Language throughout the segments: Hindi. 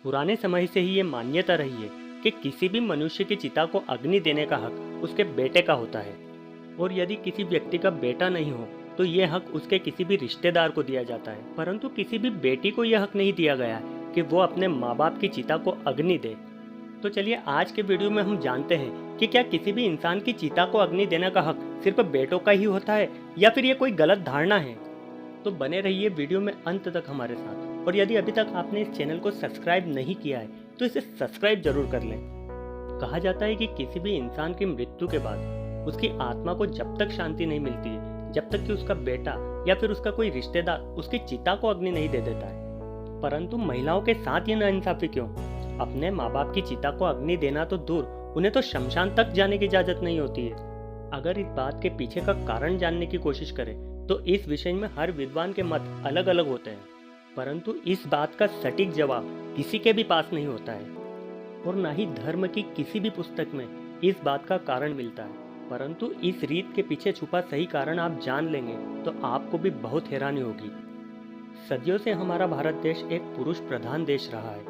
पुराने समय से ही ये मान्यता रही है कि किसी भी मनुष्य की चिता को अग्नि देने का हक उसके बेटे का होता है। और यदि किसी व्यक्ति का बेटा नहीं हो तो ये हक उसके किसी भी रिश्तेदार को दिया जाता है, परंतु किसी भी बेटी को यह हक नहीं दिया गया है कि वो अपने माँ बाप की चिता को अग्नि दे। तो चलिए आज के वीडियो में हम जानते हैं कि क्या किसी भी इंसान की चिता को अग्नि देने का हक सिर्फ बेटों का ही होता है या फिर ये कोई गलत धारणा है। तो बने रहिए वीडियो में अंत तक हमारे साथ, और यदि अभी तक आपने इस चैनल को सब्सक्राइब नहीं किया है तो इसे सब्सक्राइब जरूर कर लें। कहा जाता है कि किसी भी इंसान की मृत्यु के बाद उसकी आत्मा को जब तक शांति नहीं मिलती है जब तक कि उसका बेटा या फिर उसका कोई रिश्तेदार उसकी चिता को अग्नि नहीं दे देता है। परंतु महिलाओं के साथ ये नाइंसाफी क्यों? अपने माँ बाप की चिता को अग्नि देना तो दूर, उन्हें तो शमशान तक जाने की इजाजत नहीं होती है। अगर इस बात के पीछे का कारण जानने की कोशिश करें तो इस विषय में हर विद्वान के मत अलग अलग होते हैं, परंतु इस बात का सटीक जवाब किसी के भी पास नहीं होता है और न ही धर्म की किसी भी पुस्तक में इस बात का कारण मिलता है। परंतु इस रीत के पीछे छुपा सही कारण आप जान लेंगे तो आपको भी बहुत हैरानी होगी। सदियों से हमारा भारत देश एक पुरुष प्रधान देश रहा है,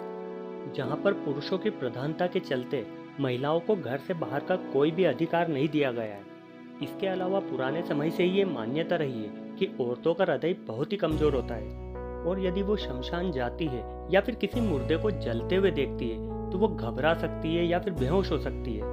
जहां पर पुरुषों की प्रधानता के चलते महिलाओं को घर से बाहर का कोई भी अधिकार नहीं दिया गया है। इसके अलावा पुराने समय से ही ये मान्यता रही है कि औरतों का हृदय बहुत ही कमजोर होता है और यदि वो शमशान जाती है या फिर किसी मुर्दे को जलते हुए देखती है तो वो घबरा सकती है या फिर बेहोश हो सकती है।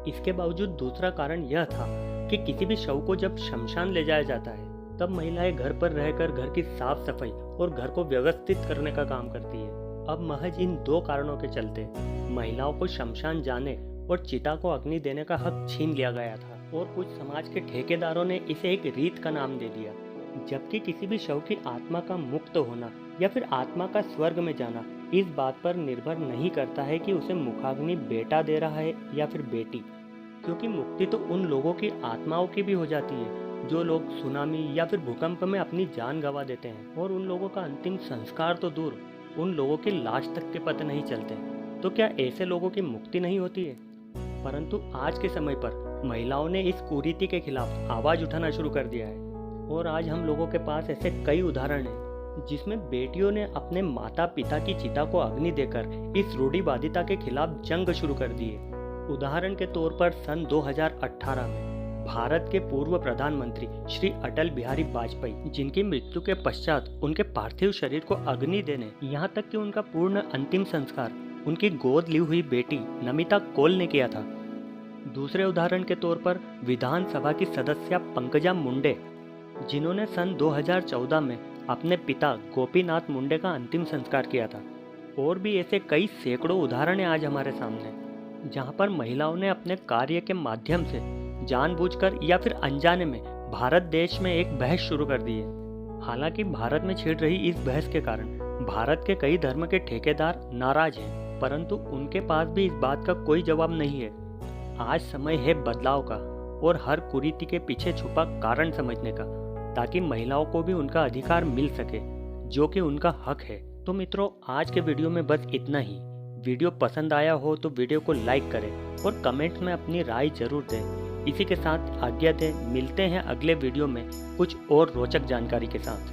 इसके बावजूद दूसरा कारण यह था कि किसी भी शव को जब शमशान ले जाया जाता है तब महिलाएं घर पर रहकर घर की साफ सफाई और घर को व्यवस्थित करने का काम करती है। अब महज इन दो कारणों के चलते महिलाओं को शमशान जाने और चिता को अग्नि देने का हक छीन लिया गया था और कुछ समाज के ठेकेदारों ने इसे एक रीत का नाम दे दिया। जबकि किसी भी शव की आत्मा का मुक्त होना या फिर आत्मा का स्वर्ग में जाना इस बात पर निर्भर नहीं करता है कि उसे मुखाग्नि बेटा दे रहा है या फिर बेटी, क्योंकि मुक्ति तो उन लोगों की आत्माओं की भी हो जाती है जो लोग सुनामी या फिर भूकंप में अपनी जान गंवा देते हैं, और उन लोगों का अंतिम संस्कार तो दूर, उन लोगों की लाश तक के पता नहीं चलते। तो क्या ऐसे लोगों की मुक्ति नहीं होती है? परंतु आज के समय पर महिलाओं ने इस कुरीति के खिलाफ आवाज उठाना शुरू कर दिया है और आज हम लोगों के पास ऐसे कई उदाहरण हैं जिसमें बेटियों ने अपने माता पिता की चिता को अग्नि देकर इस रूढ़िवादिता के खिलाफ जंग शुरू कर दी है। उदाहरण के तौर पर सन 2018 में भारत के पूर्व प्रधानमंत्री श्री अटल बिहारी वाजपेयी, जिनकी मृत्यु के पश्चात उनके पार्थिव शरीर को अग्नि देने, यहाँ तक कि उनका पूर्ण अंतिम संस्कार उनकी गोद ली हुई बेटी नमिता कौल ने किया था। दूसरे उदाहरण के तौर पर विधानसभा की सदस्य पंकजा मुंडे, जिन्होंने सन 2014 में अपने पिता गोपीनाथ मुंडे का अंतिम संस्कार किया था। और भी ऐसे कई सैकड़ों उदाहरण हैं आज हमारे सामने, जहां पर महिलाओं ने अपने कार्य के माध्यम से जानबूझकर या फिर अनजाने में भारत देश में एक बहस शुरू कर दी है। हालांकि भारत में छिड़ रही इस बहस के कारण भारत के कई धर्म के ठेकेदार नाराज हैं, परंतु उनके पास भी इस बात का कोई जवाब नहीं है। आज समय है बदलाव का और हर कुरीति के पीछे छुपा कारण समझने का, ताकि महिलाओं को भी उनका अधिकार मिल सके जो कि उनका हक है। तो मित्रों, आज के वीडियो में बस इतना ही। वीडियो पसंद आया हो तो वीडियो को लाइक करें और कमेंट्स में अपनी राय जरूर दें। इसी के साथ आज्ञा दें, मिलते हैं अगले वीडियो में कुछ और रोचक जानकारी के साथ।